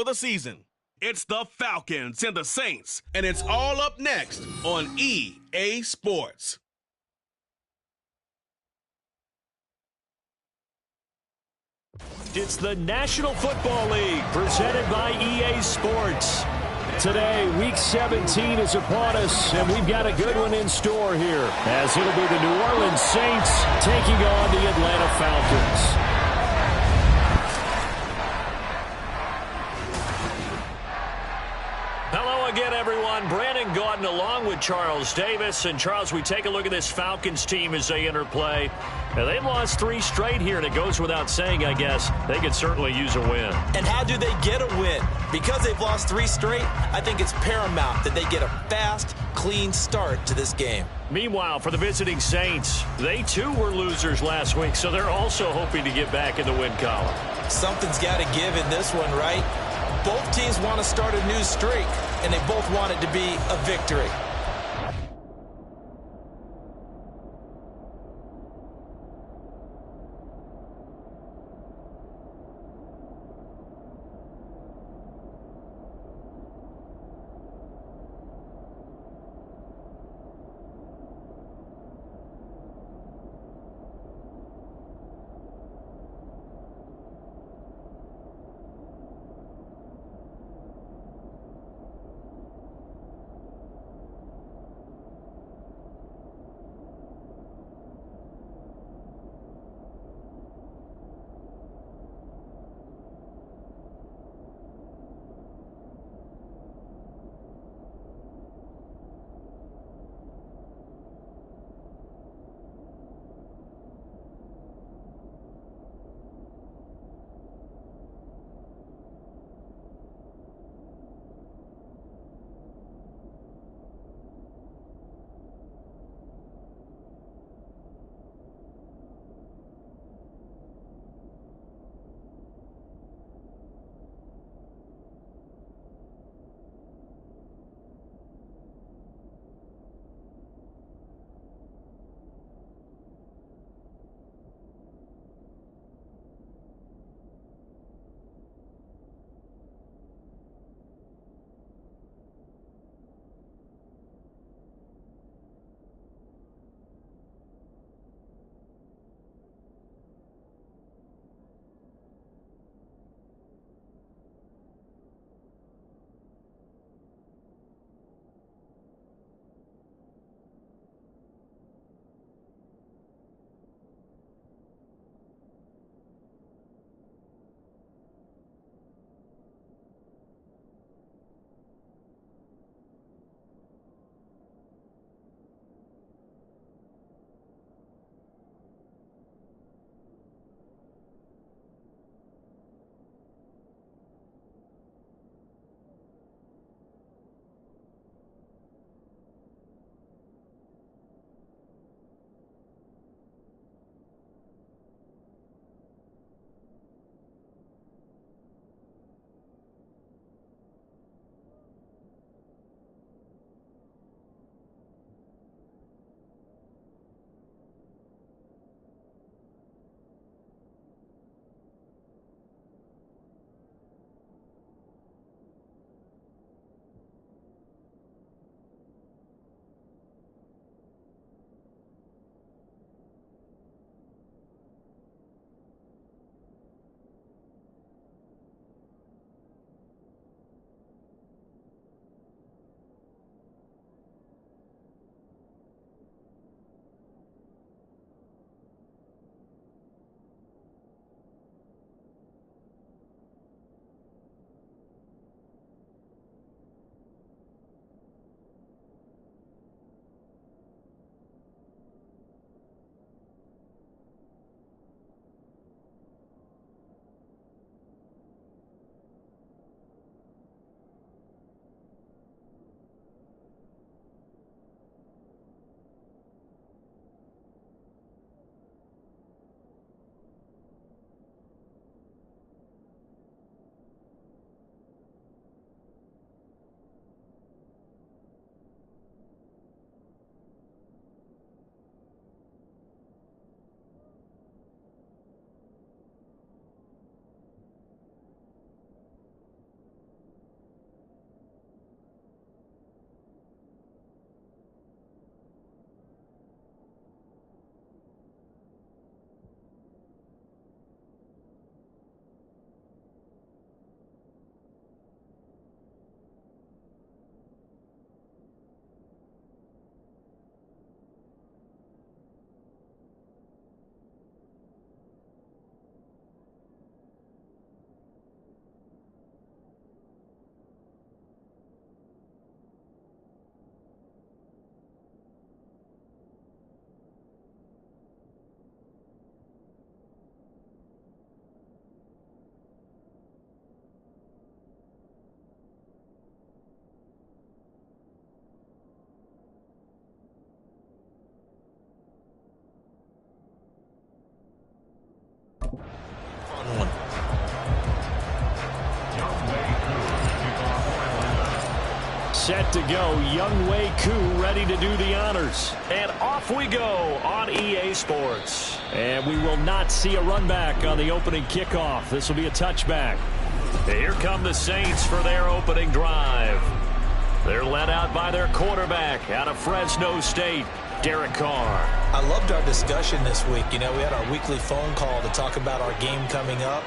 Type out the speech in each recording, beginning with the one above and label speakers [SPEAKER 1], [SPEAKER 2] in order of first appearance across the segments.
[SPEAKER 1] the season. It's the Falcons and the Saints, and it's all up next on EA Sports.
[SPEAKER 2] It's the National Football League presented by EA Sports. Today, Week 17 is upon us, and we've got a good one in store here, as it'll be the New Orleans Saints taking on the Atlanta Falcons. Hello again, everyone. Brandon Gaudin along with Charles Davis. And, Charles, we take a look at this Falcons team as they enter play. Now, they've lost 3 straight here, and it goes without saying, I guess, they could certainly use a win.
[SPEAKER 3] And how do they get a win? Because they've lost 3 straight, I think it's paramount that they get a fast, clean start to this game.
[SPEAKER 2] Meanwhile, for the visiting Saints, they too were losers last week, so they're also hoping to get back in the win column.
[SPEAKER 3] Something's got to give in this one, right? Both teams want to start a new streak, and they both want it to be a victory.
[SPEAKER 2] set to go. Younghoe Koo ready to do the honors. And off we go on EA Sports. And we will not see a run back on the opening kickoff. This will be a touchback. Here come the Saints for their opening drive. They're led out by their quarterback out of Fresno State, Derek Carr.
[SPEAKER 3] I loved our discussion this week. You know, we had our weekly phone call to talk about our game coming up.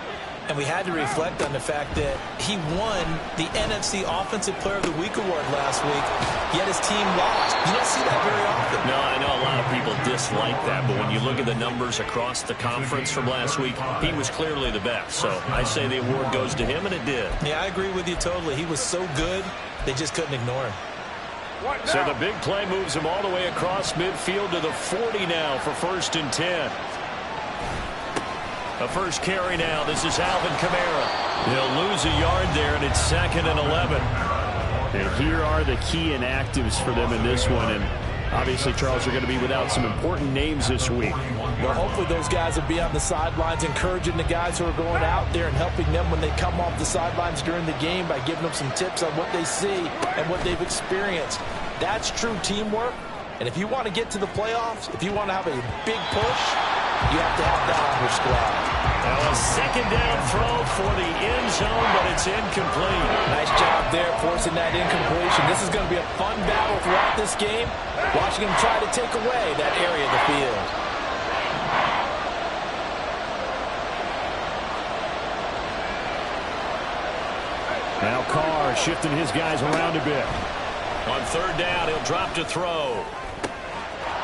[SPEAKER 3] And we had to reflect on the fact that he won the NFC Offensive Player of the Week award last week, yet his team lost. You don't see that very often.
[SPEAKER 2] No, I know a lot of people dislike that, but when you look at the numbers across the conference from last week, he was clearly the best. So I say the award goes to him, and it did.
[SPEAKER 3] Yeah, I agree with you totally. He was so good, they just couldn't ignore him.
[SPEAKER 2] So the big play moves him all the way across midfield to the 40 now for 1st and 10. A first carry now. This is Alvin Kamara. He'll lose a yard there, and it's 2nd and 11. And here are the key inactives for them in this one. And obviously, Charles, are going to be without some important names this week.
[SPEAKER 4] Well, hopefully those guys will be on the sidelines encouraging the guys who are going out there and helping them when they come off the sidelines during the game by giving them some tips on what they see and what they've experienced. That's true teamwork. And if you want to get to the playoffs, if you want to have a big push, you have to have that on your squad.
[SPEAKER 2] Now a 2nd down throw for the end zone, but it's incomplete.
[SPEAKER 4] Nice job there forcing that incompletion. This is going to be a fun battle throughout this game. Watching him try to take away that area of the field.
[SPEAKER 2] Now Carr shifting his guys around a bit. On 3rd down, he'll drop to throw.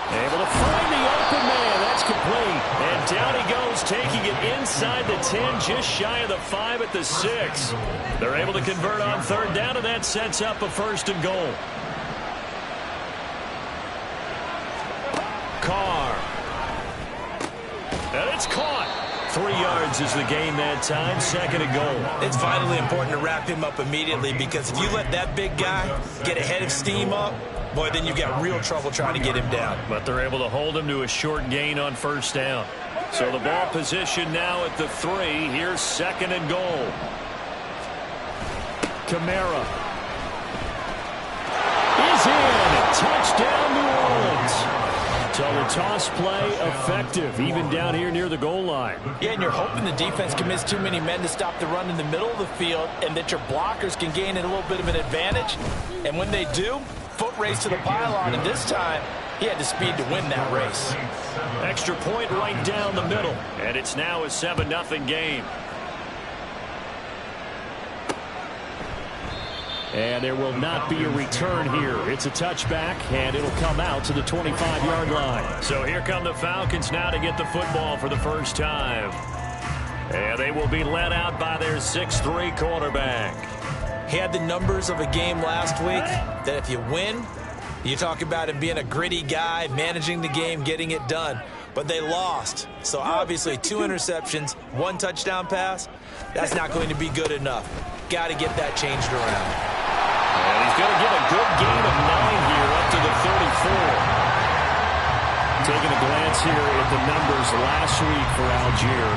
[SPEAKER 2] Able to find the open man. That's complete. And down he goes, taking it inside the 10, just shy of the 5 at the 6. They're able to convert on 3rd down, and that sets up a 1st and goal. Carr. And it's caught. 3 yards is the gain that time. 2nd and goal.
[SPEAKER 3] It's vitally important to wrap him up immediately, because if you let that big guy get a head of steam up, boy, then you've got real trouble trying to get him down.
[SPEAKER 2] But they're able to hold him to a short gain on 1st down. So the ball position now at the 3. Here's 2nd and goal. Kamara is in. Touchdown, New Orleans. So the toss play effective, even down here near the goal line.
[SPEAKER 4] Yeah, and you're hoping the defense commits too many men to stop the run in the middle of the field and that your blockers can gain a little bit of an advantage. And when they do, foot race to the pylon, and this time he had the speed to win that race.
[SPEAKER 2] Extra point right down the middle, and it's now a 7-0 game. And there will not be a return here. It's a touchback, and it'll come out to the 25-yard line. So here come the Falcons now to get the football for the first time. And they will be led out by their 6'3" quarterback.
[SPEAKER 3] He had the numbers of a game last week that if you win, you talk about him being a gritty guy, managing the game, getting it done. But they lost. So obviously 2 interceptions, 1 touchdown pass, that's not going to be good enough. Got to get that changed around.
[SPEAKER 2] And he's going to get a good gain of 9 here up to the 34. Taking a glance here at the numbers last week for Algier.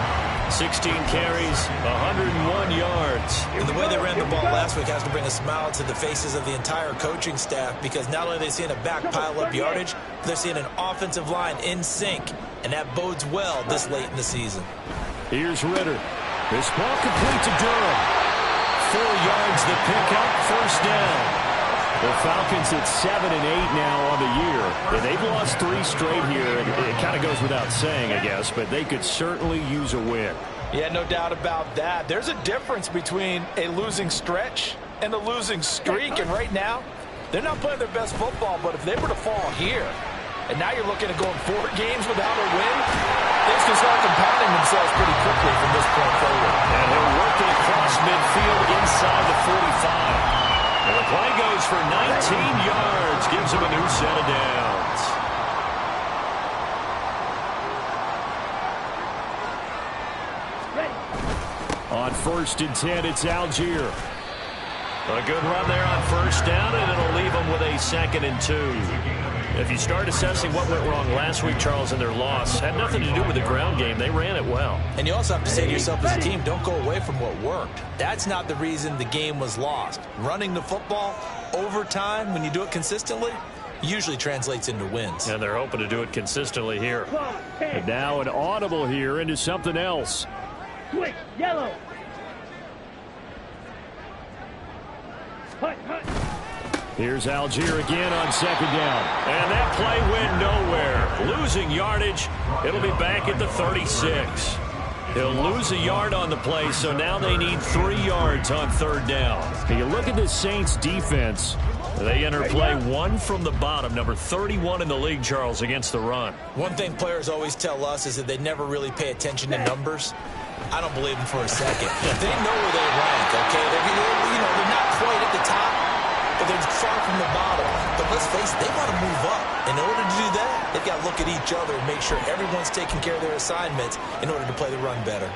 [SPEAKER 2] 16 carries, 101 yards.
[SPEAKER 3] And the way they ran the ball last week has to bring a smile to the faces of the entire coaching staff, because not only are they seeing a back pile up yardage, they're seeing an offensive line in sync, and that bodes well this late in the season.
[SPEAKER 2] Here's Ritter. This ball complete to Durham. 4 yards the pickup, 1st down. The Falcons at 7-8 now on the year. And they've lost 3 straight here. And it kind of goes without saying, I guess, but they could certainly use a win.
[SPEAKER 4] Yeah, no doubt about that. There's a difference between a losing stretch and a losing streak. And right now, they're not playing their best football. But if they were to fall here, and now you're looking at going 4 games without a win, things can start compounding themselves pretty quickly from this point forward.
[SPEAKER 2] And they're working across midfield inside the 45. And the play goes for 19 yards, gives him a new set of downs. On 1st and 10, it's Algier. A good run there on 1st down, and it'll leave them with a 2nd and 2. If you start assessing what went wrong last week, Charles, in their loss, had nothing to do with the ground game. They ran it well.
[SPEAKER 3] And you also have to say to yourself as a team, don't go away from what worked. That's not the reason the game was lost. Running the football over time, when you do it consistently, usually translates into wins.
[SPEAKER 2] And they're hoping to do it consistently here. And now an audible here into something else.
[SPEAKER 5] Switch, yellow.
[SPEAKER 2] Here's Algier again on second down. And that play went nowhere. Losing yardage. It'll be back at the 36. They'll lose a yard on the play, so now they need 3 yards on third down. And you look at the Saints defense. They enter play 1 from the bottom, number 31 in the league, Charles, against the run.
[SPEAKER 3] One thing players always tell us is that they never really pay attention to numbers. I don't believe them for a second. They know where they rank, okay? They're not quite at the top, but they're far from the bottom. But let's face it, they want to move up. In order to do that, they've got to look at each other and make sure everyone's taking care of their assignments in order to play the run better.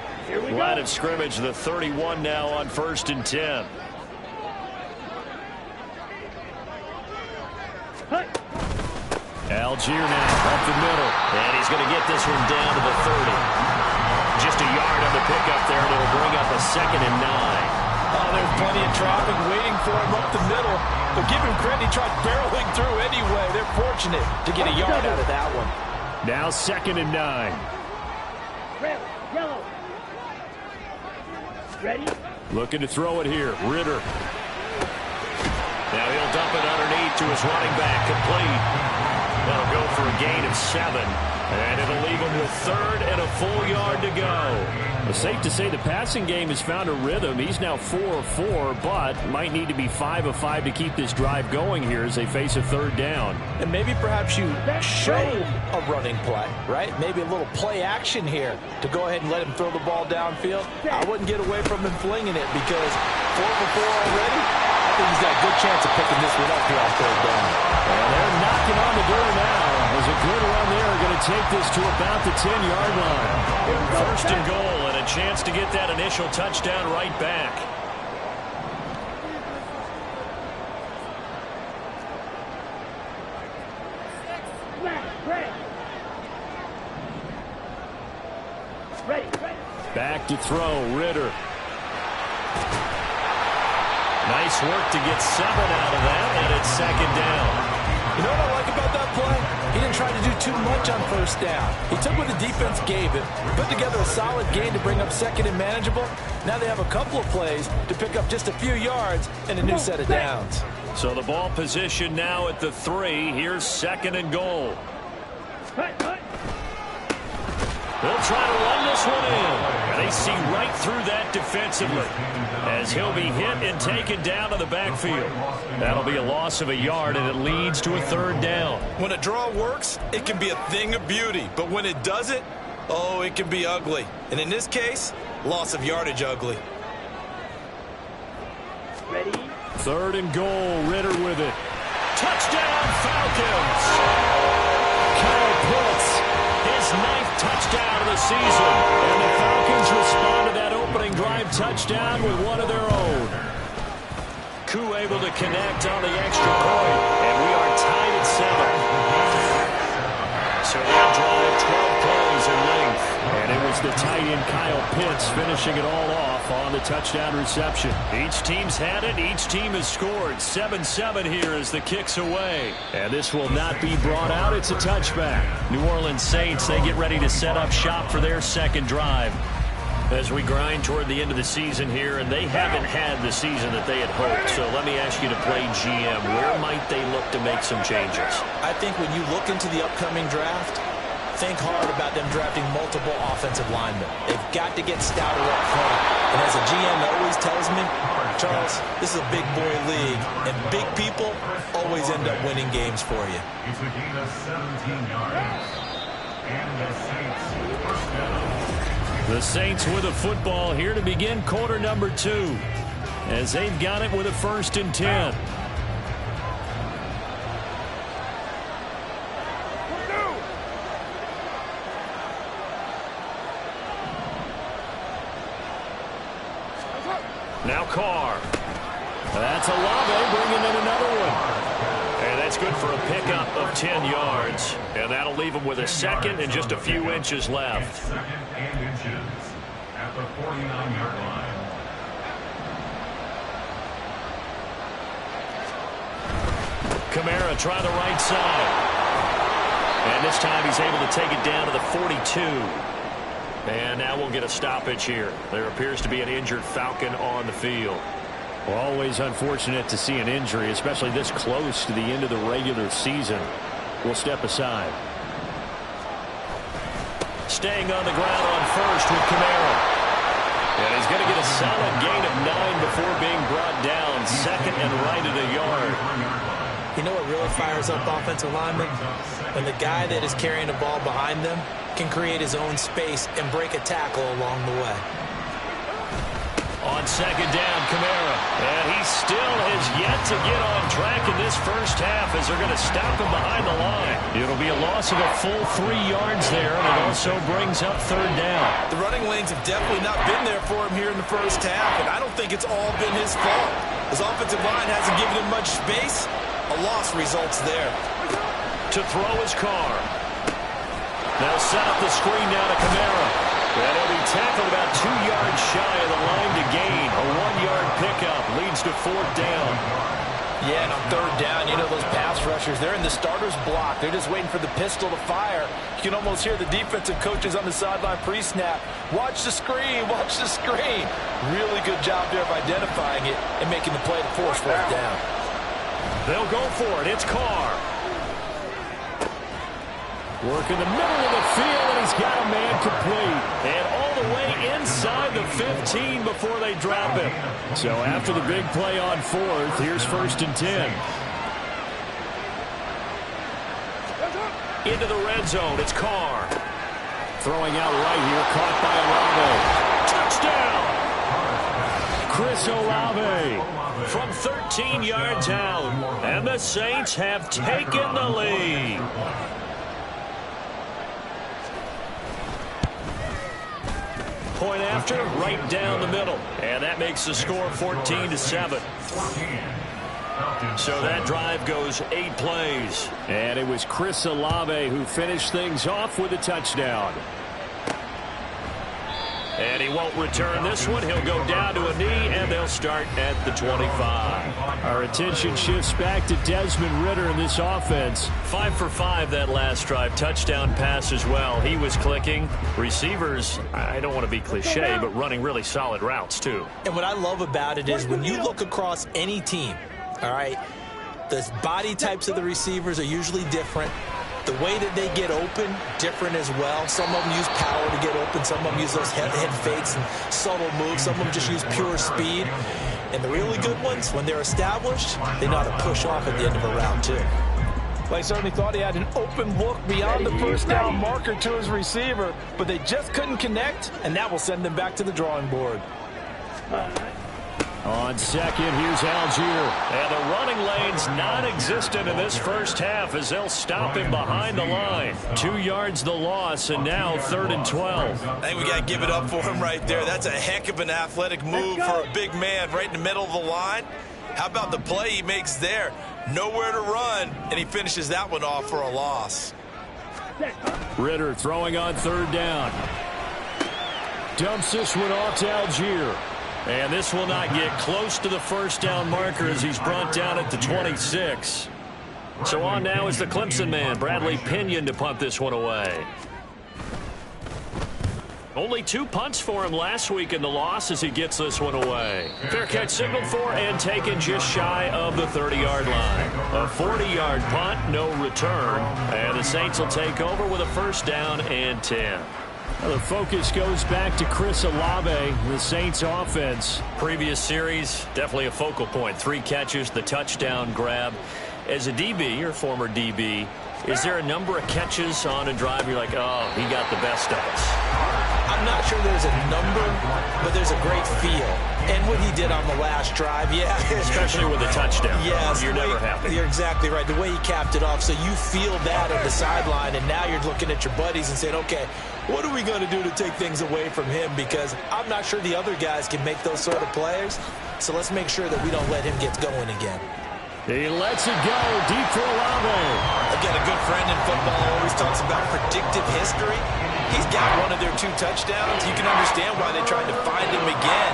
[SPEAKER 2] Line of scrimmage, the 31 now on 1st and 10. Algier now up the middle. And he's going to get this one down to the 30. Just a yard on the pickup there, and it'll bring up a 2nd and 9.
[SPEAKER 4] Oh, there's plenty of traffic waiting for him up the middle. But give him credit, he tried barreling through anyway. They're fortunate to get a yard out of that one.
[SPEAKER 2] Now 2nd and 9.
[SPEAKER 5] Red, yellow. Ready?
[SPEAKER 2] Looking to throw it here. Ritter. Now he'll dump it underneath to his running back, complete. That'll go for a gain of 7. And it'll leave him with 3rd and a full yard to go. It's safe to say the passing game has found a rhythm. He's now 4 of 4, but might need to be 5 of 5 to keep this drive going here as they face a 3rd down.
[SPEAKER 4] And maybe perhaps you show a running play, right? Maybe a little play action here to go ahead and let him throw the ball downfield. I wouldn't get away from him flinging it because 4 for 4 already. I think he's got a good chance of picking this one up here on 3rd down.
[SPEAKER 2] And they're knocking on the door now. As a good run there, going to take this to about the 10-yard line. 1st and goal, and a chance to get that initial touchdown right back. Back to throw, Ritter. Nice work to get 7 out of that, and it's 2nd down.
[SPEAKER 4] You know what I like about that play? He didn't try to do too much on 1st down. He took what the defense gave him, put together a solid gain to bring up 2nd and manageable. Now they have a couple of plays to pick up just a few yards and a new set of downs.
[SPEAKER 2] So the ball position now at the 3. Here's 2nd and goal. They'll try to run this one in. And they see right through that defensively as he'll be hit and taken down to the backfield. That'll be a loss of a yard, and it leads to a 3rd down.
[SPEAKER 3] When a draw works, it can be a thing of beauty. But when it doesn't, oh, it can be ugly. And in this case, loss of yardage ugly.
[SPEAKER 5] Ready?
[SPEAKER 2] 3rd and goal, Ritter with it. Touchdown, Falcons! Kyle Pitts, his 9th touchdown of the season. And the Falcons respond to that opening drive touchdown with one of their own. Koo able to connect on the extra point, and we are tied at 7. So that drive, 12 plays in length. And it was the tight end Kyle Pitts finishing it all off on the touchdown reception. Each team's had it. Each team has scored. 7-7 here as the kick's away. And this will not be brought out. It's a touchback. New Orleans Saints, they get ready to set up shop for their 2nd drive as we grind toward the end of the season here, and they haven't had the season that they had hoped. So let me ask you to play GM. Where might they look to make some changes?
[SPEAKER 3] I think when you look into the upcoming draft, think hard about them drafting multiple offensive linemen. They've got to get stouter up front. And as a GM always tells me, Charles, this is a big boy league, and big people always end up winning games for you.
[SPEAKER 6] It's a gain of 17 yards. And the Saints first down.
[SPEAKER 2] The Saints with a football here to begin quarter number 2 as they've got it with a 1st and 10. Now Carr. That's Olave bringing in another one. And that's good for a pickup of 10 yards. And that'll leave him with a 2nd and just a few inches left.
[SPEAKER 6] 2nd and inches at the 49-yard line.
[SPEAKER 2] Kamara try the right side. And this time he's able to take it down to the 42. And now we'll get a stoppage here. There appears to be an injured Falcon on the field. Well, always unfortunate to see an injury, especially this close to the end of the regular season. We'll step aside. Staying on the ground on first with Kamara. And he's going to get a solid gain of 9 before being brought down. Second and right at a yard.
[SPEAKER 3] You know what really fires up offensive linemen? When the guy that is carrying the ball behind them can create his own space and break a tackle along the way.
[SPEAKER 2] On second down, Kamara. And he still has yet to get on track in this first half as they're going to stop him behind the line. It'll be a loss of a full 3 yards there, and it also brings up third down.
[SPEAKER 3] The running lanes have definitely not been there for him here in the first half, and I don't think it's all been his fault. His offensive line hasn't given him much space. A loss results there.
[SPEAKER 2] To throw his car. Now set up the screen down to Kamara. And he'll be tackled about 2 yards shy of the line to gain. A 1-yard pickup leads to fourth down.
[SPEAKER 4] Yeah, and on third down, you know those pass rushers, they're in the starter's block. They're just waiting for the pistol to fire. You can almost hear the defensive coaches on the sideline pre-snap. Watch the screen, watch the screen. Really good job there of identifying it and making the play to force fourth down.
[SPEAKER 2] They'll go for it. It's Carr. Work in the middle of the field, and he's got a man complete. And all the way inside the 15 before they drop him. So after the big play on fourth, here's first and 10. Into the red zone, it's Carr. Throwing out right here, caught by Olave. Touchdown! Chris Olave from 13 yards out. And the Saints have taken the lead. Point after, right down the middle. And that makes the score 14-7. So that drive goes 8 plays. And it was Chris Olave who finished things off with a touchdown. And he won't return this one. He'll go down to a knee, and they'll start at the 25. Our attention shifts back to Desmond Ridder in this offense. 5 for 5 that last drive. Touchdown pass as well. He was clicking. Receivers, I don't want to be cliche, but running really solid routes, too.
[SPEAKER 3] And what I love about it is when you look across any team, all right, the body types of the receivers are usually different. The way that they get open, different as well. Some of them use power to get open. Some of them use those head fakes and subtle moves. Some of them just use pure speed. And the really good ones, when they're established, they know how to push off at the end of a round, too.
[SPEAKER 4] Well, he certainly thought he had an open look beyond the first down marker to his receiver, but they just couldn't connect, and that will send them back to the drawing board.
[SPEAKER 2] On second, here's Algier. And the running lane's non-existent in this first half as they'll stop him behind the line. 2 yards the loss, and now 3rd and 12.
[SPEAKER 3] I think we got to give it up for him right there. That's a heck of an athletic move for a big man right in the middle of the line. How about the play he makes there? Nowhere to run, and he finishes that one off for a loss.
[SPEAKER 2] Ridder throwing on 3rd down. Dumps this one off to Algier. And this will not get close to the first down marker as he's brought down at the 26. So on now is the Clemson man, Bradley Pinion, to punt this one away. Only 2 punts for him last week in the loss as he gets this one away. Fair catch signaled for and taken just shy of the 30-yard line. A 40-yard punt, no return. And the Saints will take over with a first down and 10. The focus goes back to Chris Olave, the Saints offense. Previous series, definitely a focal point. 3 catches, the touchdown grab. As a DB, your former DB, is there a number of catches on a drive you're like, oh, he got the best of us?
[SPEAKER 3] I'm not sure there's a number, but there's a great feel. And what he did on the last drive, yeah.
[SPEAKER 2] Especially with a touchdown.
[SPEAKER 3] Yes.
[SPEAKER 2] You're never happy.
[SPEAKER 3] You're exactly right. The way he capped it off, so you feel that at the sideline, and now you're looking at your buddies and saying, okay, what are we going to do to take things away from him? Because I'm not sure the other guys can make those sort of plays. So let's make sure that we don't let him get going again.
[SPEAKER 2] He lets it go deep for Olave.
[SPEAKER 3] I've got a good friend in football who always talks about predictive history. He's got one of their 2 touchdowns. You can understand why they tried to find him again.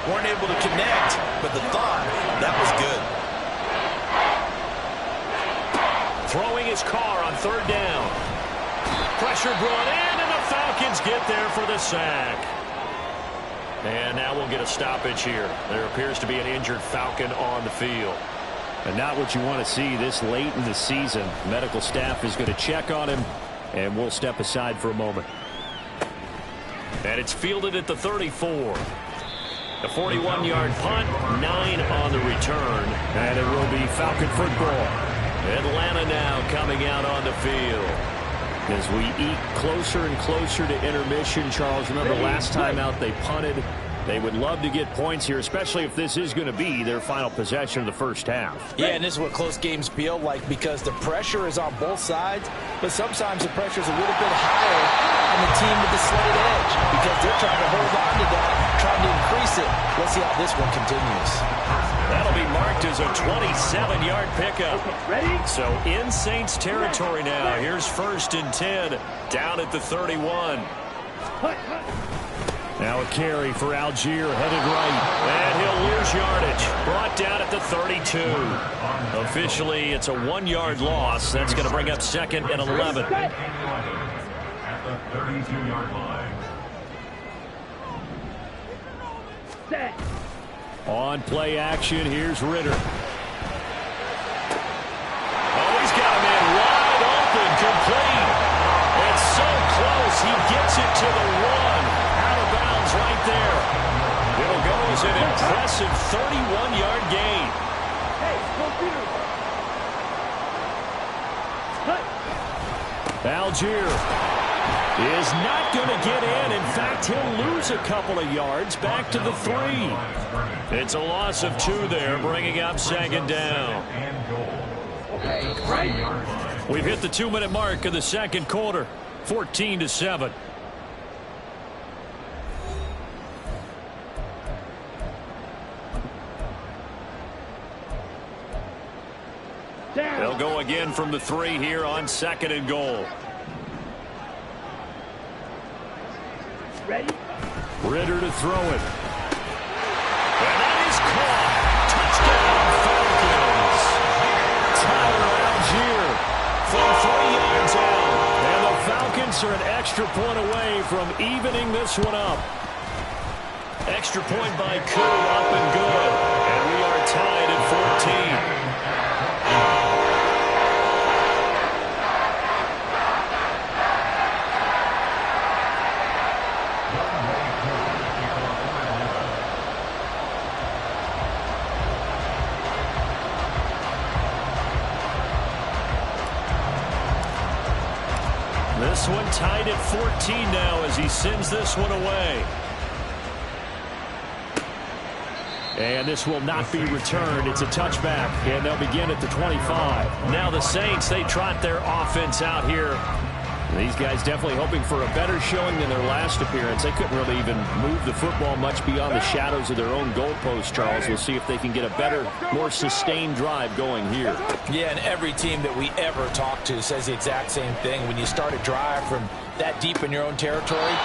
[SPEAKER 3] Weren't able to connect, but the thought, that was good.
[SPEAKER 2] is Carr on 3rd down. Pressure brought in, and the Falcons get there for the sack. And now we'll get a stoppage here. There appears to be an injured Falcon on the field. And not what you want to see this late in the season. Medical staff is going to check on him, and we'll step aside for a moment. And it's fielded at the 34. A 41-yard punt, 9 on the return, and it will be Falcon football. Atlanta now coming out on the field. As we eat closer and closer to intermission, Charles, remember last time out they punted. They would love to get points here, especially if this is going to be their final possession of the first half.
[SPEAKER 4] Yeah, and this is what close games feel like because the pressure is on both sides, but sometimes the pressure is a little bit higher on the team with the slight edge because they're trying to hold on to that, trying to increase it. Let's see how this one continues.
[SPEAKER 2] That'll be marked as a 27-yard pickup.
[SPEAKER 5] Ready?
[SPEAKER 2] So in Saints territory now. Here's 1st and 10 down at the 31. Now a carry for Algier, headed right, and he'll lose yardage. Brought down at the 32. Officially, it's a 1-yard loss. That's going to bring up 2nd and 11.
[SPEAKER 6] At the 32-yard line.
[SPEAKER 5] Set.
[SPEAKER 2] On play action, here's Ritter. Oh, he's got a man wide open, complete. It's so close, he gets it to the 1. Right there. It'll go as an impressive 31-yard gain.
[SPEAKER 5] Hey, go Peter.
[SPEAKER 2] Algier is not going to get in. In fact, he'll lose a couple of yards back to the 3. It's a loss of 2 there, bringing up 2nd down.
[SPEAKER 5] Okay, right.
[SPEAKER 2] We've hit the 2-minute mark of the 2nd quarter, 14-7. They'll go again from the 3 here on 2nd and goal.
[SPEAKER 5] Ready?
[SPEAKER 2] Ritter to throw it. And that is caught. Touchdown, Falcons. Tyler Algier from 3 yards out. And the Falcons are an extra point away from evening this one up. Extra point by Koo, up and good. And we are tied at 14. This one tied at 14 now as he sends this one away. And this will not be returned. It's a touchback, and they'll begin at the 25. Now the Saints, they trot their offense out here. These guys definitely hoping for a better showing than their last appearance. They couldn't really even move the football much beyond the shadows of their own goalpost, Charles. We'll see if they can get a better, more sustained drive going here.
[SPEAKER 4] Yeah, and every team that we ever talk to says the exact same thing. When you start a drive from that deep in your own territory,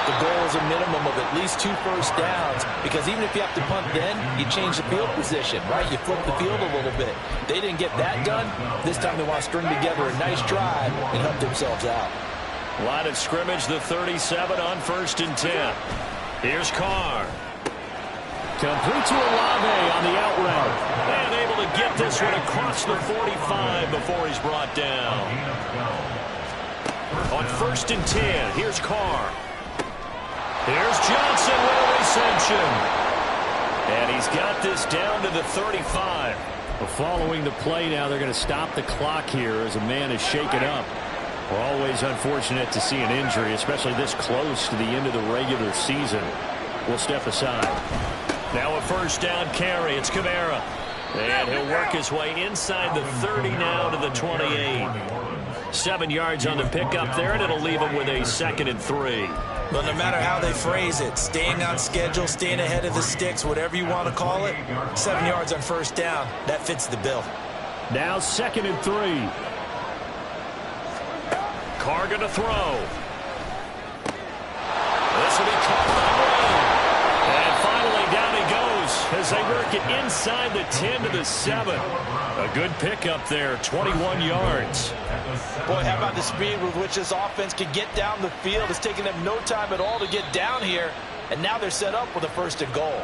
[SPEAKER 4] the goal is a minimum of at least 2 first downs, because even if you have to punt then, you change the field position, right? You flip the field a little bit. They didn't get that done. This time they want to string together a nice drive and help themselves out.
[SPEAKER 2] Line of scrimmage, the 37 on 1st and 10. Here's Carr. Complete to Olave on the out route. And able to get this one across the 45 before he's brought down. On 1st and 10, here's Carr. Here's Johnson with a reception. And he's got this down to the 35. Well, following the play now, they're going to stop the clock here as a man is shaken up. We're always unfortunate to see an injury, especially this close to the end of the regular season. We'll step aside. Now a 1st down carry. It's Kamara. And he'll work his way inside the 30 now to the 28. 7 yards on the pickup there, and it'll leave him with a 2nd and 3.
[SPEAKER 3] But no matter how they phrase it, staying on schedule, staying ahead of the sticks, whatever you want to call it, 7 yards on 1st down, that fits the bill.
[SPEAKER 2] Now 2nd and 3. Carr going to throw. This will be caught by Brown. And finally down he goes as as they work it inside the 10 to the 7. A good pickup there, 21 yards.
[SPEAKER 4] Boy, how about the speed with which this offense can get down the field? It's taken them no time at all to get down here, and now they're set up with a 1st and goal.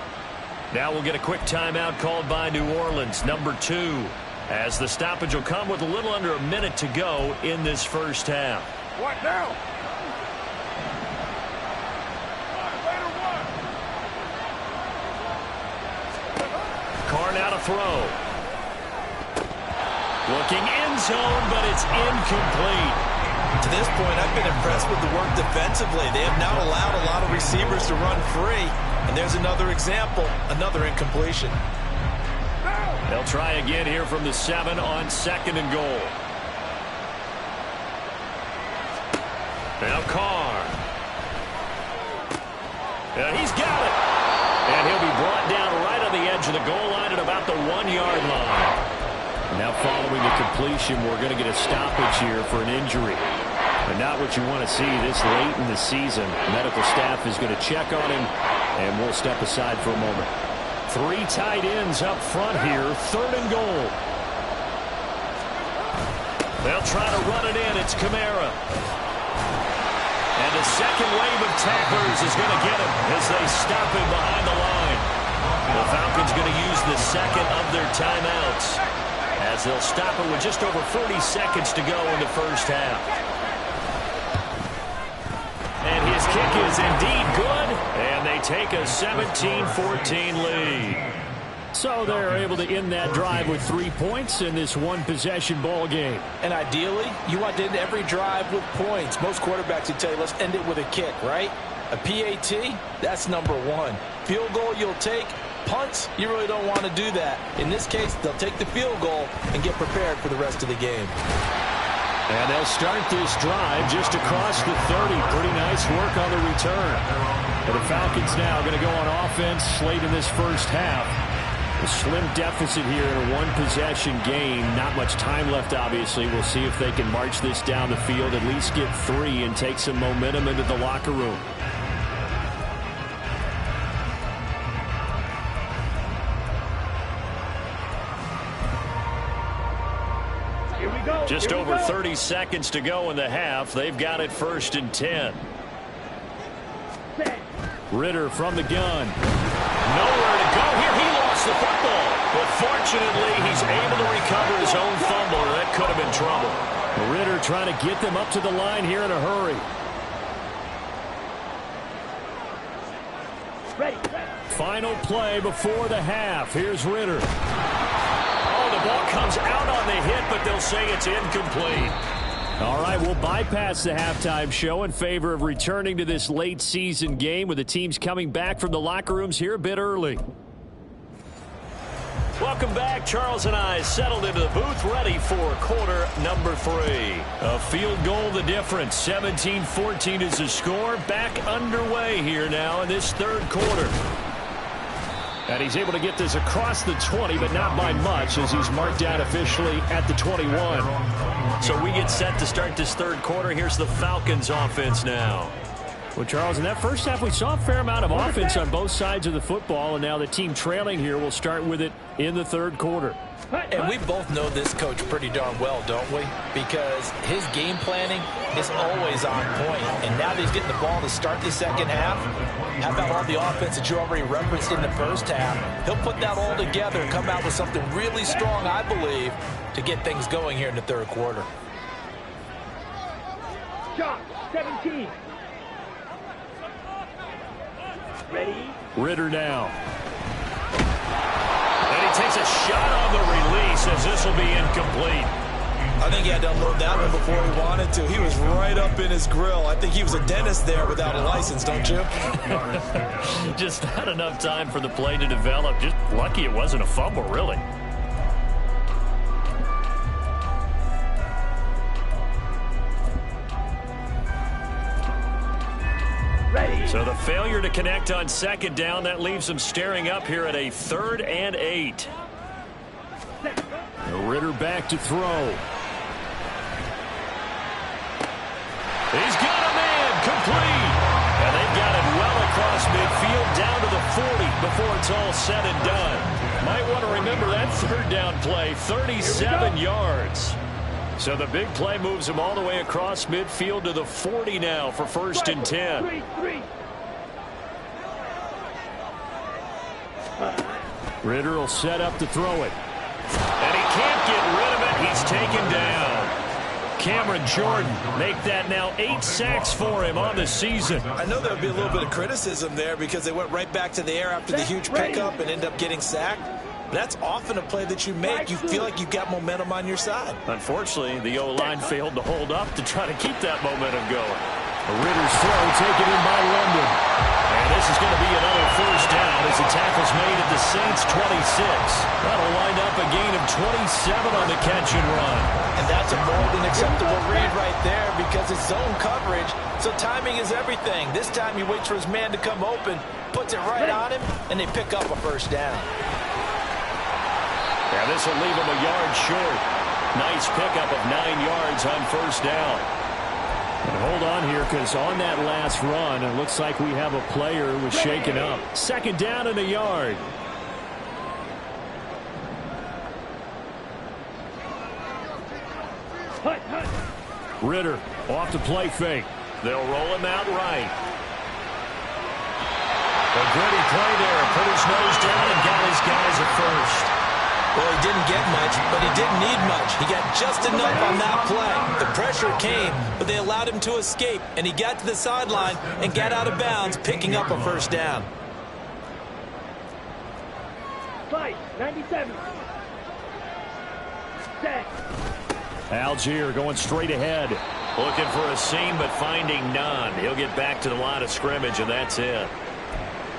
[SPEAKER 2] Now we'll get a quick timeout called by New Orleans, number 2, as the stoppage will come with a little under a minute to go in this first half.
[SPEAKER 5] What now?
[SPEAKER 2] Carr now to throw. Looking end zone, but it's incomplete.
[SPEAKER 3] To this point, I've been impressed with the work defensively. They have not allowed a lot of receivers to run free. And there's another example, another incompletion.
[SPEAKER 2] They'll try again here from the 7 on 2nd and goal. Now Carr. And he's got it. And he'll be brought down right on the edge of the goal line at about the 1-yard line. Now following the completion, we're going to get a stoppage here for an injury. And not what you want to see this late in the season. Medical staff is going to check on him, and we'll step aside for a moment. 3 tight ends up front here, 3rd and goal. They'll try to run it in. It's Kamara. And the second wave of tacklers is going to get him as they stop him behind the line. The Falcons going to use the second of their timeouts as they'll stop it with just over 40 seconds to go in the first half. And his kick is indeed good, and they take a 17-14 lead. So they're able to end that drive with 3 points in this one-possession ball game.
[SPEAKER 4] And ideally, you want to end every drive with points. Most quarterbacks would tell you, let's end it with a kick, right? A PAT, that's number 1. Field goal you'll take. Punts, you really don't want to do that. In this case, they'll take the field goal and get prepared for the rest of the game.
[SPEAKER 2] And they'll start this drive just across the 30. Pretty nice work on the return. But the Falcons now going to go on offense late in this first half. A slim deficit here in a one-possession game. Not much time left, obviously. We'll see if they can march this down the field, at least get 3, and take some momentum into the locker room. Just over 30 seconds to go in the half. They've got it 1st and 10. Ritter from the gun. Nowhere to go here. He lost the football. But fortunately, he's able to recover his own fumble. That could have been trouble. Ritter trying to get them up to the line here in a hurry.
[SPEAKER 5] Ready.
[SPEAKER 2] Final play before the half. Here's Ritter. The ball comes out on the hit, but they'll say it's incomplete. All right, we'll bypass the halftime show in favor of returning to this late season game with the teams coming back from the locker rooms here a bit early. Welcome back. Charles and I settled into the booth, ready for quarter number 3. A field goal the difference. 17-14 is the score. Back underway here now in this 3rd quarter. And he's able to get this across the 20, but not by much, as he's marked down officially at the 21. So we get set to start this 3rd quarter. Here's the Falcons offense now. Well, Charles, in that first half, we saw a fair amount of offense on both sides of the football, and now the team trailing here will start with it in the 3rd quarter.
[SPEAKER 4] And we both know this coach pretty darn well, don't we? Because his game planning is always on point. And now that he's getting the ball to start the second half, how about all the offense that you already referenced in the first half? He'll put that all together and come out with something really strong, I believe, to get things going here in the 3rd quarter.
[SPEAKER 5] Shot, 17. Ready.
[SPEAKER 2] Ritter now. And he takes a shot on the release as this will be incomplete.
[SPEAKER 3] I think he had to unload that one before he wanted to. He was right up in his grill. I think he was a dentist there without a license, don't you?
[SPEAKER 2] Just not enough time for the play to develop. Just lucky it wasn't a fumble, really.
[SPEAKER 5] Ready.
[SPEAKER 2] So the failure to connect on 2nd down, that leaves them staring up here at a 3rd and 8. Ritter back to throw. He's got a man complete. And they've got it well across midfield down to the 40. before it's all said and done. Might want to remember that third down play, 37 yards. So the big play moves him all the way across midfield to the 40 now for 1st and 10. Ritter will set up to throw it. And he can't get rid of it. He's taken down. Cameron Jordan make that now 8 sacks for him on the season.
[SPEAKER 3] I know there'll be a little bit of criticism there because they went right back to the air after the huge pickup and ended up getting sacked. That's often a play that you make. You feel like you've got momentum on your side.
[SPEAKER 2] Unfortunately, the O-line failed to hold up to try to keep that momentum going. Ritter's throw taken in by London. And this is going to be another 1st down as the tackle's made at the Saints' 26. That'll wind up a gain of 27 on the catch and run.
[SPEAKER 4] And that's a more than acceptable read right there because it's zone coverage, so timing is everything. This time he waits for his man to come open, puts it right on him, and they pick up a 1st down.
[SPEAKER 2] Yeah, this will leave him a yard short. Nice pickup of 9 yards on 1st down. And hold on here because on that last run, it looks like we have a player who was shaken up. 2nd down and a yard. Ritter off the play fake. They'll roll him out right. A gritty play there. Put his nose down and got his guys at 1st.
[SPEAKER 3] Well, he didn't get much, but he didn't need much. He got just enough on that play. The pressure came, but they allowed him to escape, and he got to the sideline and got out of bounds, picking up a 1st down.
[SPEAKER 5] 97. Set.
[SPEAKER 2] Algier going straight ahead. Looking for a seam, but finding none. He'll get back to the line of scrimmage, and that's it.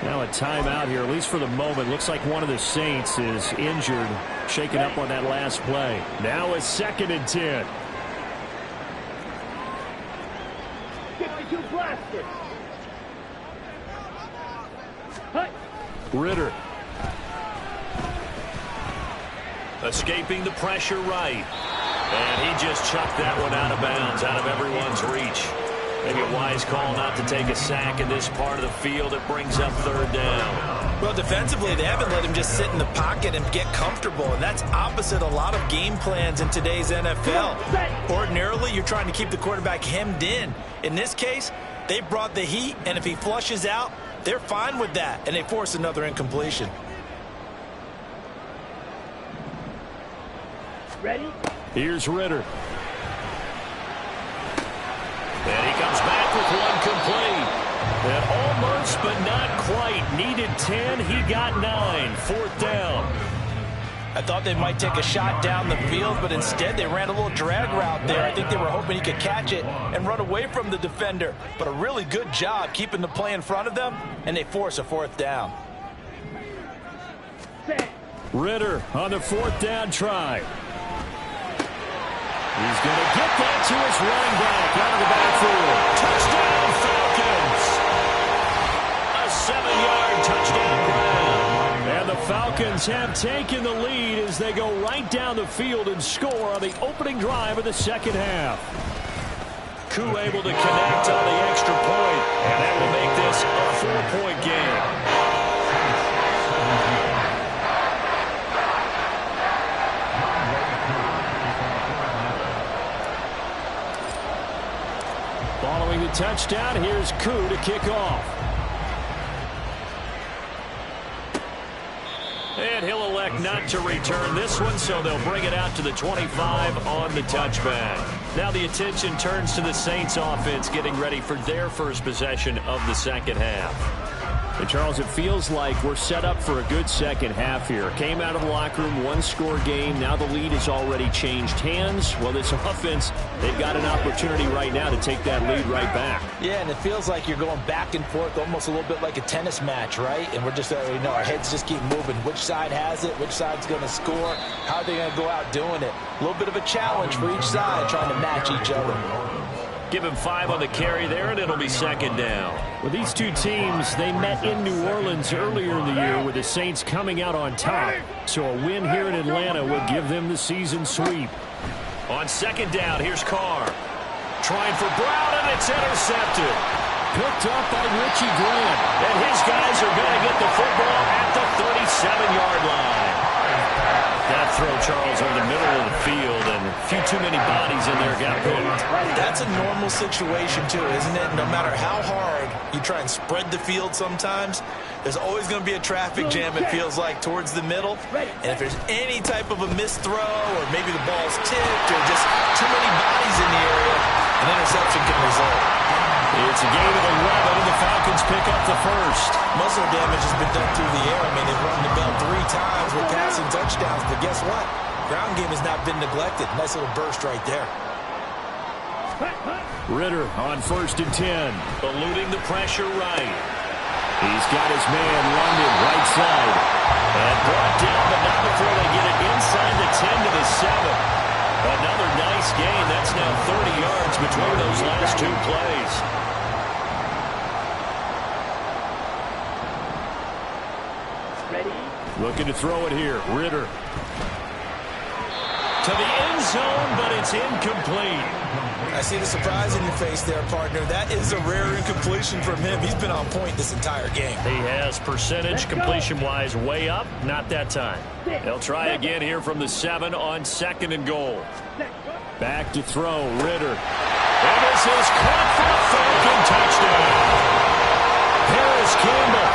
[SPEAKER 2] Now a timeout here, at least for the moment. Looks like one of the Saints is injured, shaken up on that last play. Now a 2nd and 10.
[SPEAKER 5] 52 blaster.
[SPEAKER 2] Ritter. Escaping the pressure right. And he just chucked that one out of bounds, out of everyone's reach. Maybe a wise call not to take a sack in this part of the field. It brings up 3rd down.
[SPEAKER 3] Well, defensively, they haven't let him just sit in the pocket and get comfortable, and that's opposite a lot of game plans in today's NFL. Ordinarily, you're trying to keep the quarterback hemmed in. In this case, they brought the heat, and if he flushes out, they're fine with that, and they force another incompletion.
[SPEAKER 5] Ready?
[SPEAKER 2] Here's Ritter. And he comes back with one complete. And almost, but not quite. Needed 10. He got 9. 4th down.
[SPEAKER 4] I thought they might take a shot down the field, but instead they ran a little drag route there. I think they were hoping he could catch it and run away from the defender. But a really good job keeping the play in front of them, and they force a 4th down.
[SPEAKER 2] Ritter on the 4th down try. He's going to get that to his running back out of the backfield. Touchdown, Falcons! A 7-yard touchdown grab. And the Falcons have taken the lead as they go right down the field and score on the opening drive of the 2nd half. Koo able to connect on the extra point, and that will make this a 4-point game. Following the touchdown, here's Koo to kick off. And he'll elect not to return this one, so they'll bring it out to the 25 on the touchback. Now the attention turns to the Saints offense getting ready for their first possession of the 2nd half. And Charles, it feels like we're set up for a good 2nd half here. Came out of the locker room, 1-score game. Now the lead has already changed hands. Well, this offense, they've got an opportunity right now to take that lead right back.
[SPEAKER 4] Yeah, and it feels like you're going back and forth, almost a little bit like a tennis match, right? And we're just, our heads just keep moving. Which side has it? Which side's going to score? How are they going to go out doing it? A little bit of a challenge for each side, trying to match each other.
[SPEAKER 2] Give him 5 on the carry there, and it'll be 2nd down. Well, these two teams, they met in New Orleans earlier in the year with the Saints coming out on top. So a win here in Atlanta will give them the season sweep. On 2nd down, here's Carr. Trying for Brown, and it's intercepted. picked up by Richie Grant. And his guys are going to get the football at the 37-yard line. That throw, Charles, over the middle of the field, and a few too many bodies in there got picked.
[SPEAKER 3] That's a normal situation, too, isn't it? No matter how hard you try and spread the field sometimes, there's always going to be a traffic jam, it feels like, towards the middle. And if there's any type of a missed throw, or maybe the ball's tipped, or just too many bodies in the area, an interception can result.
[SPEAKER 2] It's a gain of 11, and the Falcons pick up the first.
[SPEAKER 3] Muscle damage has been done through the air. I mean, they've run the bell 3 times with passing touchdowns, but guess what? Ground game has not been neglected. Nice little burst right there.
[SPEAKER 2] Ritter on 1st and 10. Eluding the pressure right. He's got his man London right side. And brought down, but not before they get it inside the 10 to the 7. Another nice gain. That's now 30 yards between those last 2 plays. Looking to throw it here. Ritter. To the end zone, but it's incomplete.
[SPEAKER 3] I see the surprise in your face there, partner. That is a rare incompletion from him. He's been on point this entire game.
[SPEAKER 2] He has percentage completion-wise way up. Not that time. They'll try again here from the 7 on 2nd and goal. Back to throw. Ritter. And this is caught for a Falcon touchdown. Harris Campbell,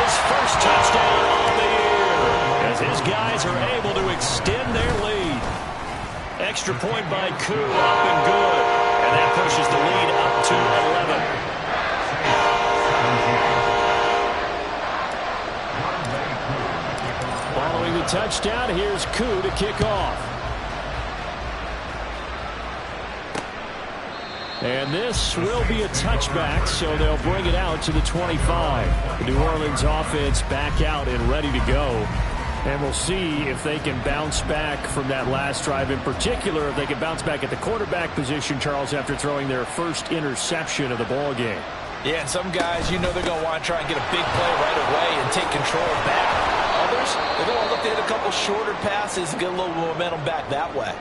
[SPEAKER 2] his first touchdown on the year, as his guys are able to extend their lead. Extra point by Koo, up and good. And that pushes the lead up to 11. Following the touchdown, here's Koo to kick off. And this will be a touchback, so they'll bring it out to the 25. The New Orleans offense back out and ready to go. And we'll see if they can bounce back from that last drive. In particular, if they can bounce back at the quarterback position, Charles, after throwing their first interception of the ball game.
[SPEAKER 3] Yeah, and some guys, you know they're going to want to try and get a big play right away and take control back. Others, they're going to look to hit a couple shorter passes and get a little momentum back that way.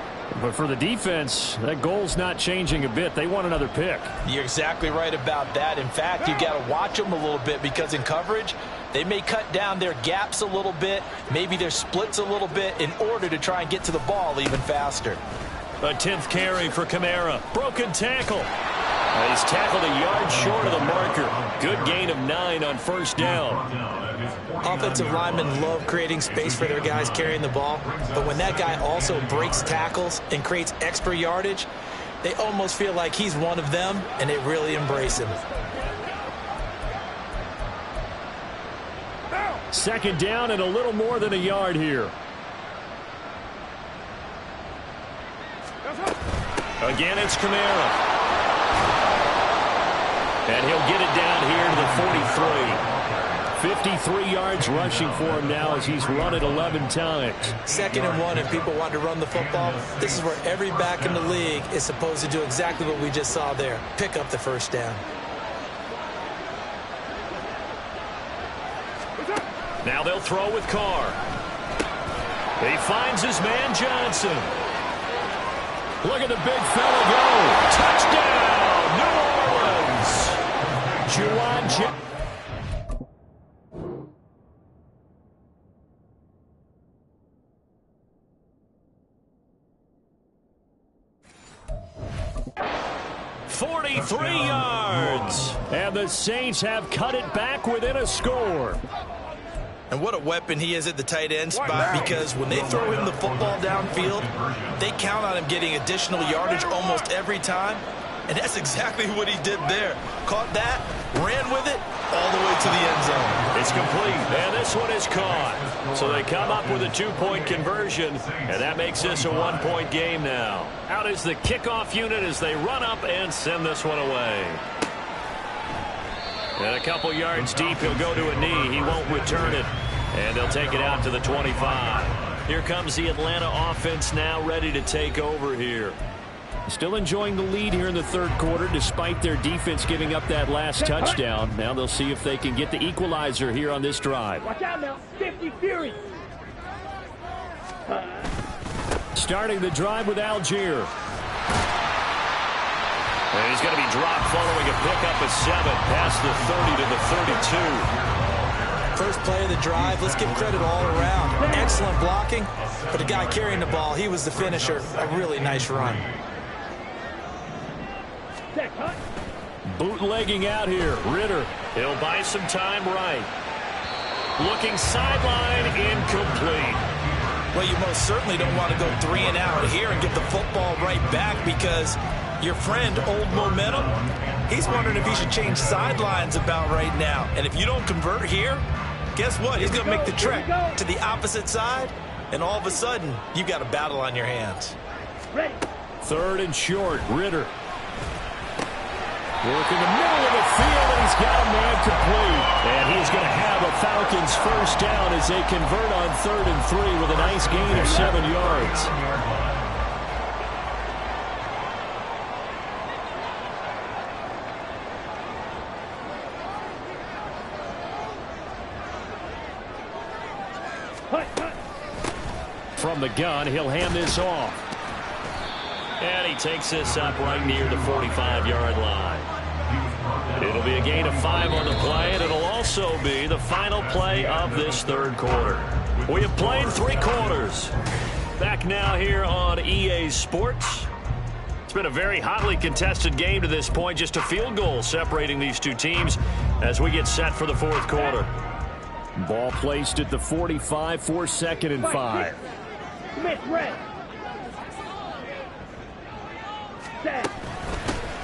[SPEAKER 2] But for the defense, that goal's not changing a bit. They want another pick.
[SPEAKER 3] You're exactly right about that. In fact, you got to watch them a little bit because in coverage, they may cut down their gaps a little bit, maybe their splits a little bit in order to try and get to the ball even faster.
[SPEAKER 2] A 10th carry for Kamara. Broken tackle. He's tackled a yard short of the marker. Good gain of 9 on 1st down.
[SPEAKER 3] Offensive linemen love creating space for their guys carrying the ball, but when that guy also breaks tackles and creates extra yardage, they almost feel like he's one of them, and they really embrace him.
[SPEAKER 2] 2nd down and a little more than a yard here. Again, it's Kamara. And he'll get it down here to the 43. 53 yards rushing for him now as he's run it 11 times.
[SPEAKER 3] 2nd and 1, and people want to run the football. This is where every back in the league is supposed to do exactly what we just saw there. Pick up the 1st down.
[SPEAKER 2] Now they'll throw with Carr. He finds his man Johnson. Look at the big fella go. Touchdown, New Orleans. Juwan Johnson. yards. And the Saints have cut it back within a score.
[SPEAKER 3] And what a weapon he is at the tight end spot, because when they throw him the football downfield, they count on him getting additional yardage almost every time. And that's exactly what he did there. Caught that, ran with it, all the way to the end zone.
[SPEAKER 2] It's complete, and this one is caught. So they come up with a two-point conversion, and that makes this a one-point game now. Out is the kickoff unit as they run up and send this one away. And a couple yards deep, he'll go to a knee. He won't return it, and they'll take it out to the 25. Here comes the Atlanta offense now ready to take over here. Still enjoying the lead here in the third quarter despite their defense giving up that last touchdown. Now they'll see if they can get the equalizer here on this drive.
[SPEAKER 5] Watch out now, 50 Fury.
[SPEAKER 2] Starting the drive with Algier. And he's going to be dropped following a pickup of 7 past the 30 to the 32.
[SPEAKER 3] First play of the drive, let's give credit all around. Excellent blocking, but the guy carrying the ball, he was the finisher. A really nice run.
[SPEAKER 2] Bootlegging out here, Ritter. He'll buy some time right. Looking sideline, incomplete.
[SPEAKER 3] Well, you most certainly don't want to go 3 and out here and get the football right back, because your friend, Old Momentum, he's wondering if he should change sidelines about right now. And if you don't convert here, guess what? He's going to make the trek to the opposite side, and all of a sudden, you've got a battle on your hands.
[SPEAKER 5] Ready.
[SPEAKER 2] 3rd and short, Ritter. Work in the middle of the field, and he's got a man complete. And he's going to have a Falcons first down as they convert on 3rd and 3 with a nice gain of 7 yards. From the gun, he'll hand this off. And he takes this up right near the 45-yard line. It'll be a gain of 5 on the play, and it'll also be the final play of this 3rd quarter. We have played 3 quarters. Back now here on EA Sports. It's been a very hotly contested game to this point. Just a field goal separating these two teams as we get set for the 4th quarter. Ball placed at the 45 for 2nd and 5.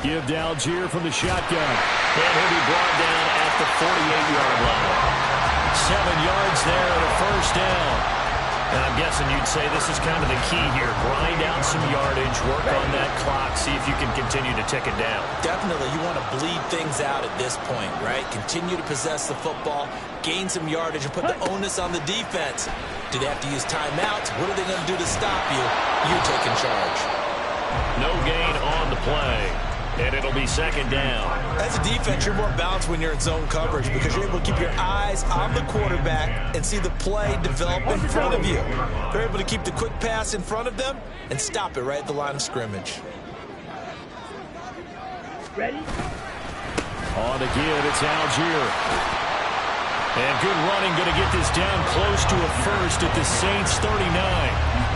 [SPEAKER 2] Give to Algier from the shotgun. And he'll be brought down at the 48-yard line. 7 yards there and a first down. And I'm guessing you'd say this is kind of the key here. Grind out some yardage, work on that clock, see if you can continue to tick it down.
[SPEAKER 3] Definitely, you want to bleed things out at this point, right? Continue to possess the football, gain some yardage, and put the onus on the defense. Do they have to use timeouts? What are they going to do to stop you? You're taking charge.
[SPEAKER 2] No gain on the play. And it'll be 2nd down.
[SPEAKER 3] As a defense, you're more balanced when you're in zone coverage because you're able to keep your eyes on the quarterback and see the play develop in front of you. They're able to keep the quick pass in front of them and stop it right at the line of scrimmage.
[SPEAKER 5] Ready?
[SPEAKER 2] On the give, it's Algier. And good running, going to get this down close to a first at the Saints 39.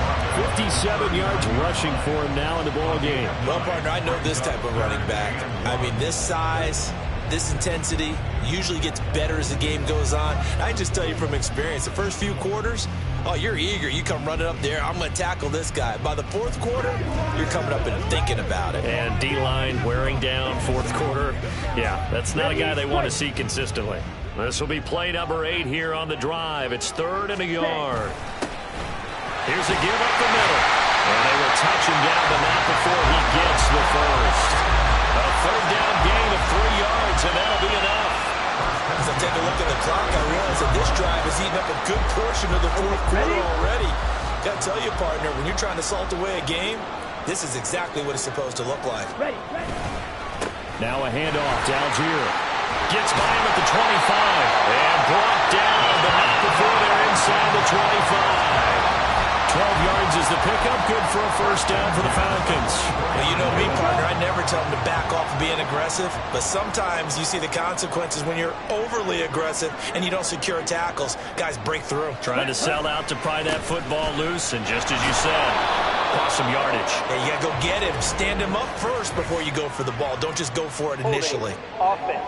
[SPEAKER 2] 57 yards rushing for him now in the ball game.
[SPEAKER 3] Well, partner, I know this type of running back. I mean, this size, this intensity usually gets better as the game goes on. I just tell you from experience, the first few quarters, oh, you're eager. You come running up there, I'm going to tackle this guy. By the 4th quarter, you're coming up and thinking about it.
[SPEAKER 2] And D-line wearing down 4th quarter. Yeah, that's not a guy they want to see consistently. This will be play number 8 here on the drive. It's 3rd and a yard. Here's a give up the middle. And they will touch him down, but not before he gets the first. A 3rd down gain of 3 yards, and that'll be enough.
[SPEAKER 3] As I take a look at the clock, I realize that this drive has eaten up a good portion of the 4th quarter already. Got to tell you, partner, when you're trying to salt away a game, this is exactly what it's supposed to look like.
[SPEAKER 5] Ready.
[SPEAKER 2] Now a handoff to Algier. Gets by him at the 25. And brought down, but not before they're inside the 25. 12 yards is the pickup. Good for a first down for the Falcons.
[SPEAKER 3] Well, you know me, partner. I never tell them to back off of being aggressive. But sometimes you see the consequences when you're overly aggressive and you don't secure tackles. Guys break through.
[SPEAKER 2] Trying to sell out to pry that football loose. And just as you said, lost some yardage.
[SPEAKER 3] Yeah, you got to go get him. Stand him up first before you go for the ball. Don't just go for it initially.
[SPEAKER 5] Offense.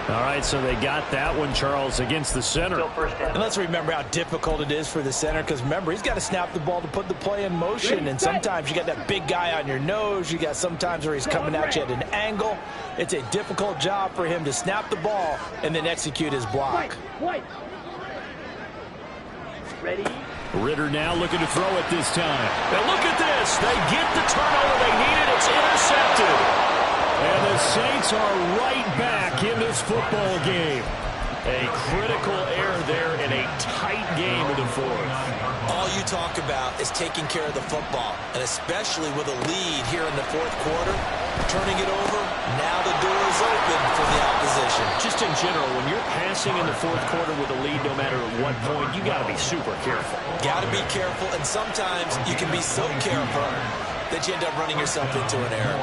[SPEAKER 2] All right, so they got that one, Charles, against the center.
[SPEAKER 4] And let's remember how difficult it is for the center, because remember, he's got to snap the ball to put the play in motion, and sometimes you got that big guy on your nose. You got sometimes where he's coming at you at an angle. It's a difficult job for him to snap the ball and then execute his block.
[SPEAKER 5] White. Ready?
[SPEAKER 2] Ritter now looking to throw it this time. Now look at this. They get the turnover they needed. It's intercepted. And the Saints are right back in this football game. A critical error there in a tight game in the 4th.
[SPEAKER 3] All you you talk about is taking care of the football, and especially with a lead here in the fourth quarter, turning it over, now the door is open for the opposition.
[SPEAKER 2] Just in general, when you're passing in the fourth quarter with a lead, no matter at what point, you got to be super careful.
[SPEAKER 3] Got to be careful, and sometimes you can be so careful that you end up running yourself into an error.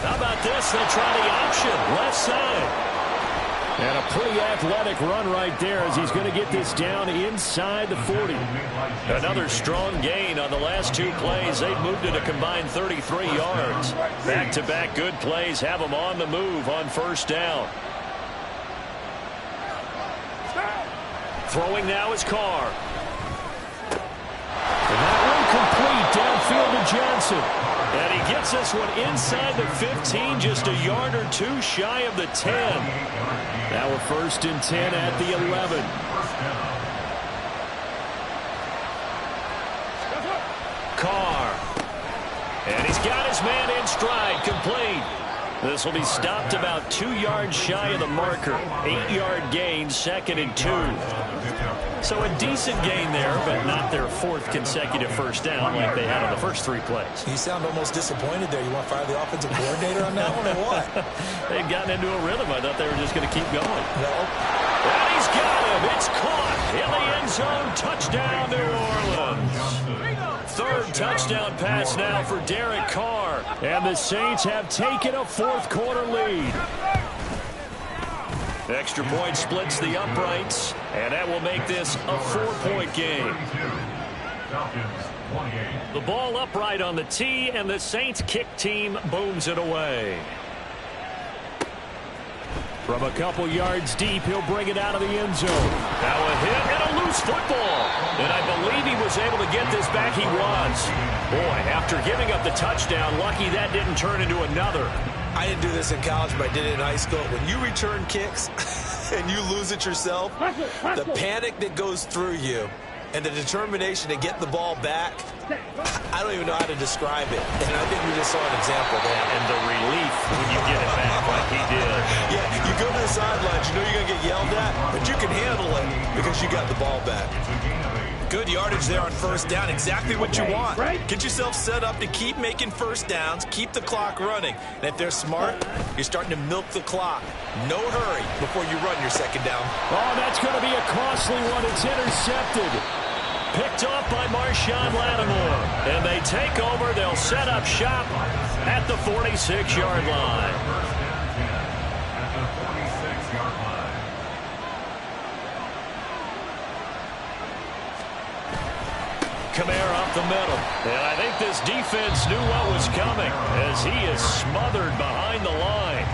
[SPEAKER 2] How about this? They'll try the option, left side. And a pretty athletic run right there as he's going to get this down inside the 40. Another strong gain on the last two plays. They've moved it a combined 33 yards. Back-to-back good plays have them on the move on first down. Throwing now is Carr. And that one complete downfield to Johnson. And he gets this one inside the 15, just a yard or two shy of the 10. Now we're first and 10 at the 11. Carr. And he's got his man in stride, complete. This will be stopped about 2 yards shy of the marker. 8-yard gain, second and 2. So a decent gain there, but not their fourth consecutive first down like they had on the first 3 plays.
[SPEAKER 3] You sound almost disappointed there. You want to fire the offensive coordinator on that one or what?
[SPEAKER 2] They've gotten into a rhythm. I thought they were just going to keep going.
[SPEAKER 3] No.
[SPEAKER 2] And he's got him. It's caught in the end zone. Touchdown, New Orleans. Third touchdown pass now for Derek Carr. And the Saints have taken a fourth quarter lead. Extra point splits the uprights, and that will make this a 4-point game. The ball upright on the tee, and the Saints kick team booms it away. From a couple yards deep, he'll bring it out of the end zone. Now a hit and a loose football. And I believe he was able to get this back. He was. Boy, after giving up the touchdown, lucky that didn't turn into another.
[SPEAKER 3] I didn't do this in college, but I did it in high school. When you return kicks and you lose it yourself, the panic that goes through you and the determination to get the ball back, I don't even know how to describe it. And I think we just saw an example of that.
[SPEAKER 2] And the relief when you get it back like he did.
[SPEAKER 3] Yeah, you go to the sidelines, you know you're going to get yelled at, but you can handle it because you got the ball back. Good yardage there on first down. Exactly what you want. Get yourself set up to keep making first downs, keep the clock running. And if they're smart, you're starting to milk the clock. No hurry before you run your second down.
[SPEAKER 2] Oh, that's going to be a costly one. It's intercepted. Picked off by Marshawn Lattimore. And they take over. They'll set up shop at the 46-yard line. Kamara up the middle. And I think this defense knew what was coming as he is smothered behind the line.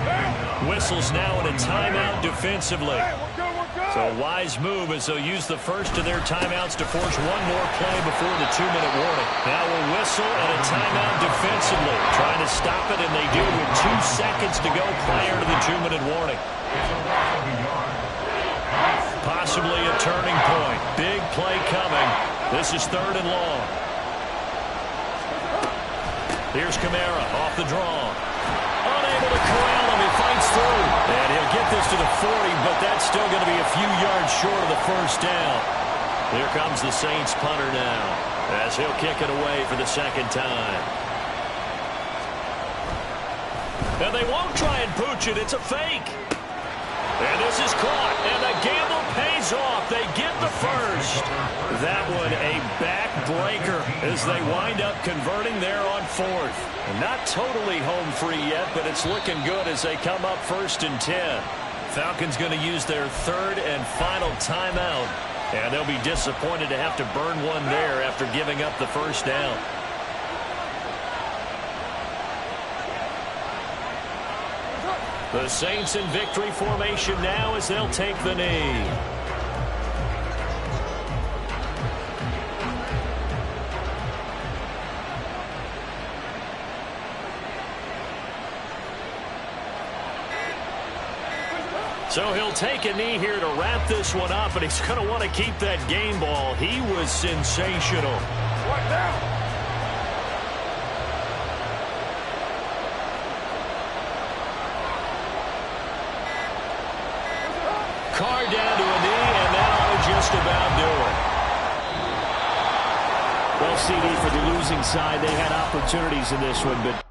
[SPEAKER 2] Whistles now in a timeout defensively. So a wise move as they'll use the first of their timeouts to force one more play before the 2-minute warning. Now a whistle and a timeout defensively. Trying to stop it, and they do with 2 seconds to go prior to the 2-minute warning. Possibly a turning point. Big play coming. This is third and long. Here's Kamara off the draw. Unable to corral him. He fights through. And he'll get this to the 40, but that's still going to be a few yards short of the first down. Here comes the Saints punter now as he'll kick it away for the second time. And they won't try and pooch it. It's a fake. And this is caught, and the gamble pays off. They get the first. That one a backbreaker as they wind up converting there on fourth. Not totally home free yet, but it's looking good as they come up first and 10. Falcons going to use their third and final timeout, and they'll be disappointed to have to burn one there after giving up the first down. The Saints in victory formation now as they'll take the knee. So he'll take a knee here to wrap this one up, and he's going to want to keep that game ball. He was sensational. What now? Carr down to a knee, and now just about do it. Well, CD, for the losing side, they had opportunities in this one, but